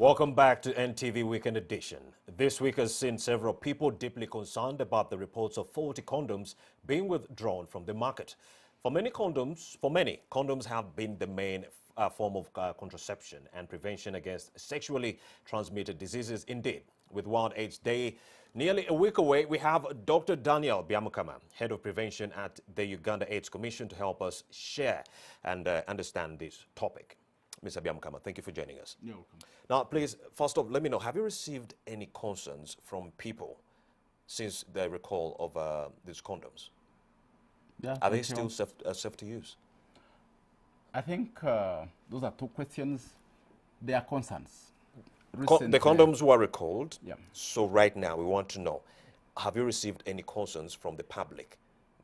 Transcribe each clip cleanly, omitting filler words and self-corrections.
Welcome back to NTV Weekend Edition. This week has seen several people deeply concerned about the reports of faulty condoms being withdrawn from the market. For many, condoms have been the main form of contraception and prevention against sexually transmitted diseases. Indeed, with World AIDS Day nearly a week away, we have Dr. Daniel Byamukama, Head of Prevention at the Uganda AIDS Commission, to help us share and understand this topic. Mr. Byamukama, thank you for joining us. You're welcome. Now, please, first off, let me know, have you received any concerns from people since the recall of these condoms? Yeah, Are they still safe to use? I think those are two questions. They are concerns. The condoms were recalled. Yeah. So right now, we want to know, have you received any concerns from the public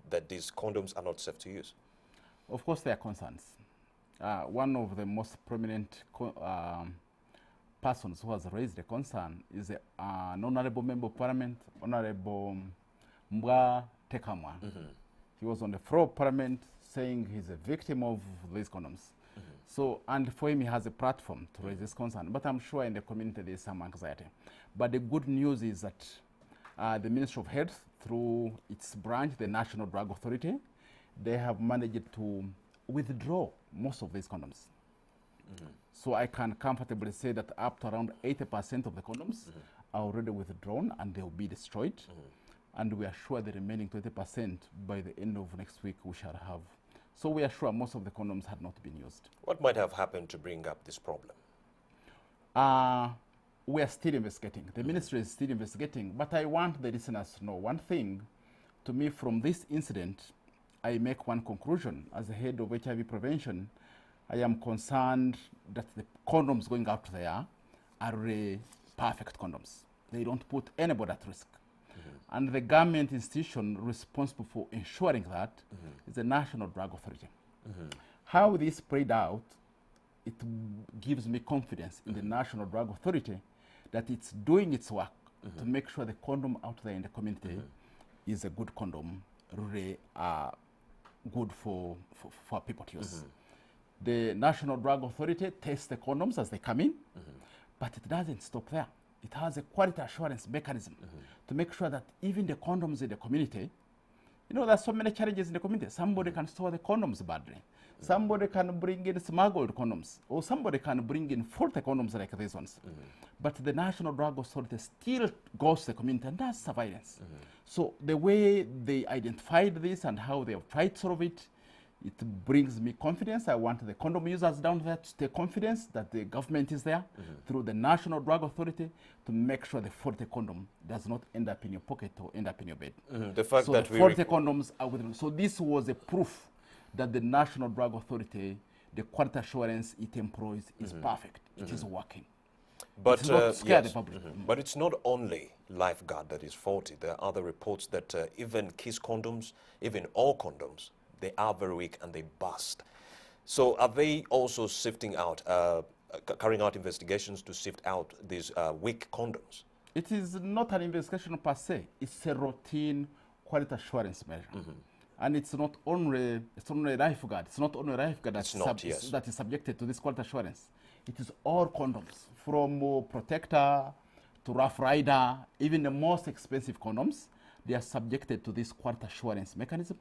that these condoms are not safe to use? Of course, they are concerns. One of the most prominent persons who has raised the concern is an Honorable Member of Parliament, Honorable Mbwa Tekamwa. He was on the floor of Parliament saying he's a victim of these condoms. So, and for him, he has a platform to raise this concern. But I'm sure in the community there is some anxiety. But the good news is that the Ministry of Health, through its branch, the National Drug Authority, they have managed to withdraw most of these condoms. So I can comfortably say that up to around 80% of the condoms are already withdrawn and they will be destroyed. And we are sure the remaining 20% by the end of next week we shall have. So we are sure most of the condoms had not been used. What might have happened to bring up this problem? We are still investigating. The ministry is still investigating. But I want the listeners to know one thing. To me, from this incident, I make one conclusion. As the head of HIV prevention, I am concerned that the condoms going out there are perfect condoms. They don't put anybody at risk. And the government institution responsible for ensuring that is the National Drug Authority. How this played out, it gives me confidence in the National Drug Authority that it's doing its work to make sure the condom out there in the community is a good condom, really good for people to use. The National Drug Authority tests the condoms as they come in, but it doesn't stop there. It has a quality assurance mechanism to make sure that even the condoms in the community, you know, there's so many challenges in the community. Somebody can store the condoms badly. Somebody can bring in smuggled condoms, or somebody can bring in faulty condoms like these ones. But the National Drug Authority still goes to the community and does surveillance. So the way they identified this and how they have tried to solve it, it brings me confidence. I want the condom users down there to stay confident that the government is there through the National Drug Authority to make sure the faulty condom does not end up in your pocket or end up in your bed. The fact so that the faulty condoms are withdrawn. So this was a proof that the National Drug Authority, the quality assurance it employs is perfect. It is working. But it's not scare the public. But it's not only Lifeguard that is faulty. There are other reports that even Kiss condoms, even all condoms, they are very weak and they burst. So are they also sifting out, carrying out investigations to sift out these weak condoms? It is not an investigation per se. It's a routine quality assurance measure. And it's not only Lifeguard. It's not only Lifeguard that is subjected to this quality assurance. It is all condoms, from Protector to Rough Rider, even the most expensive condoms, they are subjected to this quality assurance mechanism.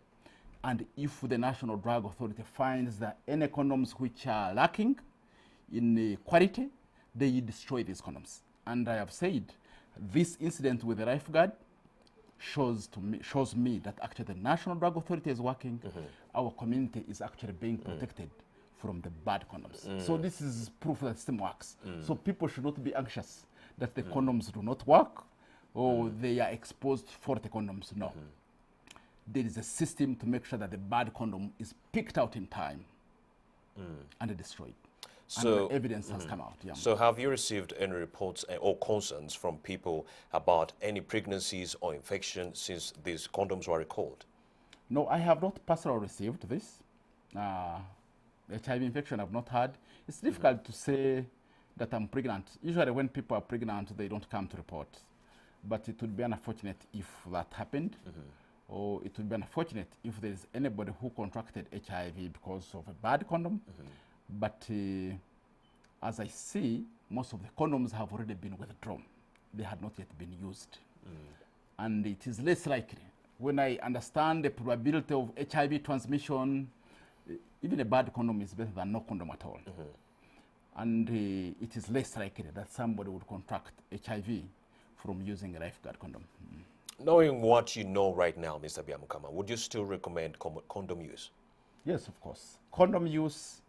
And if the National Drug Authority finds that any condoms which are lacking in quality, they destroy these condoms. And I have said, this incident with the Lifeguard shows me that actually the National Drug Authority is working. Our community is actually being protected from the bad condoms. So this is proof that the system works. So people should not be anxious that the condoms do not work or they are exposed to faulty condoms. No. There is a system to make sure that the bad condom is picked out in time and destroyed. So and the evidence has come out. Yeah. So have you received any reports or concerns from people about any pregnancies or infection since these condoms were recalled? No, I have not personally received this. HIV infection I've not had. It's difficult to say that I'm pregnant. Usually when people are pregnant, they don't come to report. But it would be unfortunate if that happened. Or it would be unfortunate if there is anybody who contracted HIV because of a bad condom. But as I see, most of the condoms have already been withdrawn. They had not yet been used. And it is less likely. When I understand the probability of HIV transmission, even a bad condom is better than no condom at all. And it is less likely that somebody would contract HIV from using a lifeguard condom. Knowing what you know right now, Mr. Byamukama, would you still recommend condom use? Yes, of course. Condom use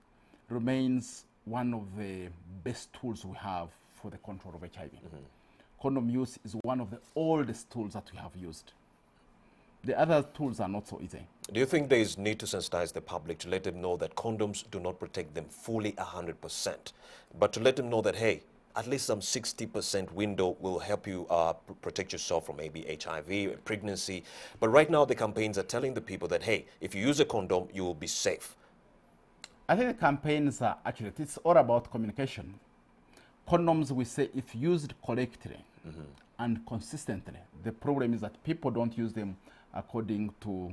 remains one of the best tools we have for the control of HIV. Condom use is one of the oldest tools that we have used. The other tools are not so easy. Do you think there is need to sensitize the public to let them know that condoms do not protect them fully 100%, but to let them know that, hey, at least some 60% window will help you protect yourself from maybe HIV, pregnancy. But right now the campaigns are telling the people that, hey, if you use a condom, you will be safe. I think the campaigns are actually, it's all about communication. Condoms, we say, if used correctly and consistently, the problem is that people don't use them according to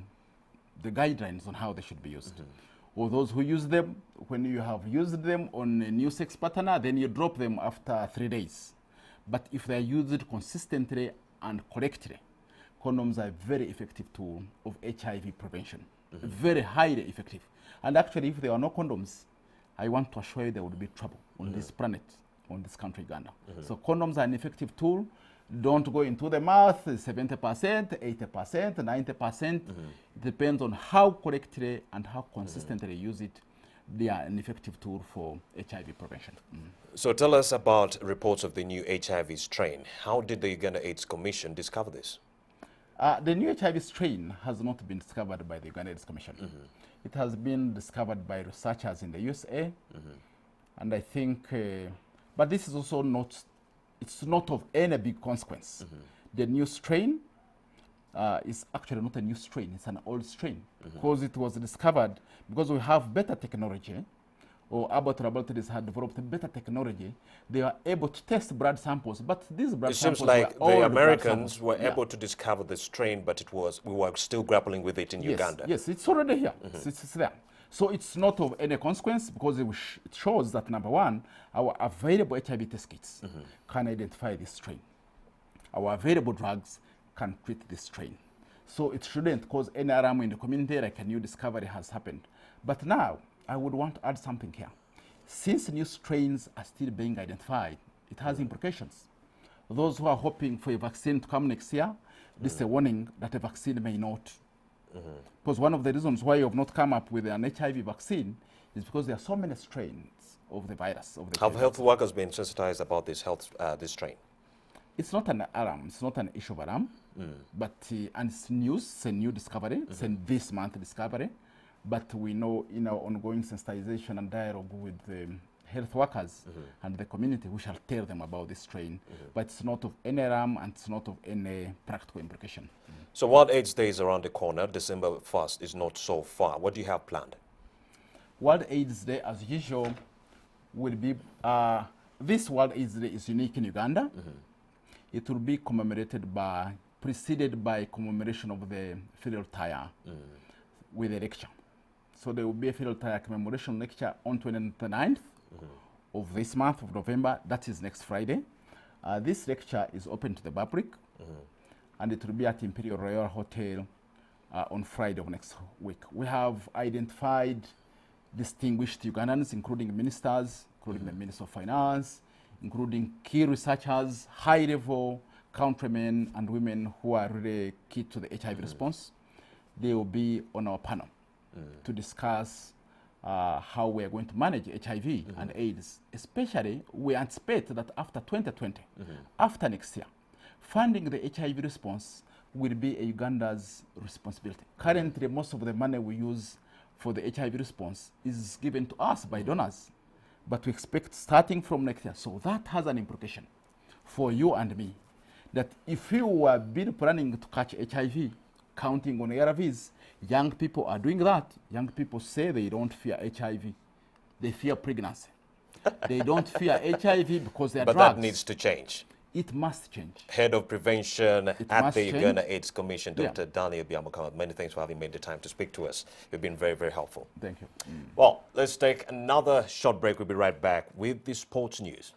the guidelines on how they should be used. Or those who use them, when you have used them on a new sex partner, then you drop them after 3 days. But if they are used consistently and correctly, condoms are a very effective tool of HIV prevention. Very highly effective. And actually, if there are no condoms, I want to assure you there would be trouble on this planet, on this country, Uganda. So condoms are an effective tool. Don't go into the math, 70%, 80%, 90%. It depends on how correctly and how consistently you use it. They are an effective tool for HIV prevention. So tell us about reports of the new HIV strain. How did the Uganda AIDS Commission discover this? The new HIV strain has not been discovered by the Uganda AIDS Commission. It has been discovered by researchers in the USA. And I think, but this is also not, it's not of any big consequence. The new strain is actually not a new strain, it's an old strain. Because it was discovered, because we have better technology, or Abbott laboratories had developed better technology, they are able to test blood samples, but these blood samples seems like were the Americans were able to discover the strain, but we were still grappling with it in Uganda. Yes, it's already here, it's there. So it's not of any consequence because it shows that, number one, our available HIV test kits can identify this strain. Our available drugs can treat this strain. So it shouldn't cause any alarm in the community like a new discovery has happened. But now, I would want to add something here. Since new strains are still being identified, it has implications. Those who are hoping for a vaccine to come next year, this is a warning that a vaccine may not. Because one of the reasons why you have not come up with an HIV vaccine is because there are so many strains of the virus. Have health workers been sensitized about this strain? It's not an alarm. It's not an issue of alarm. But and it's news. It's a new discovery. It's a this month discovery. But we know in our ongoing sensitization and dialogue with the health workers and the community, we shall tell them about this strain. But it's not of any alarm and it's not of any practical implication. So World AIDS Day is around the corner. December 1st is not so far. What do you have planned? World AIDS Day, as usual, will be, this World AIDS Day is unique in Uganda. It will be preceded by commemoration of the filial tire with a lecture. So there will be a filial tire commemoration lecture on 29th of this month of November. That is next Friday. This lecture is open to the public, and it will be at Imperial Royal Hotel on Friday of next week. We have identified distinguished Ugandans, including ministers, including the Minister of Finance, including key researchers, high-level countrymen and women who are really key to the HIV response. They will be on our panel to discuss how we are going to manage HIV and AIDS. Especially, we anticipate that after 2020, after next year, funding the HIV response will be Uganda's responsibility. Currently, most of the money we use for the HIV response is given to us by donors. But we expect starting from next year. So that has an implication for you and me, that if you were been planning to catch HIV, counting on ARVs, young people are doing that. Young people say they don't fear HIV. They fear pregnancy. They don't fear HIV because they are drugs. But that needs to change. It must change. Head of Prevention at the Uganda AIDS Commission, Dr. Daniel Byamukama, many thanks for having made the time to speak to us. You've been very, very helpful. Thank you. Well, let's take another short break. We'll be right back with the sports news.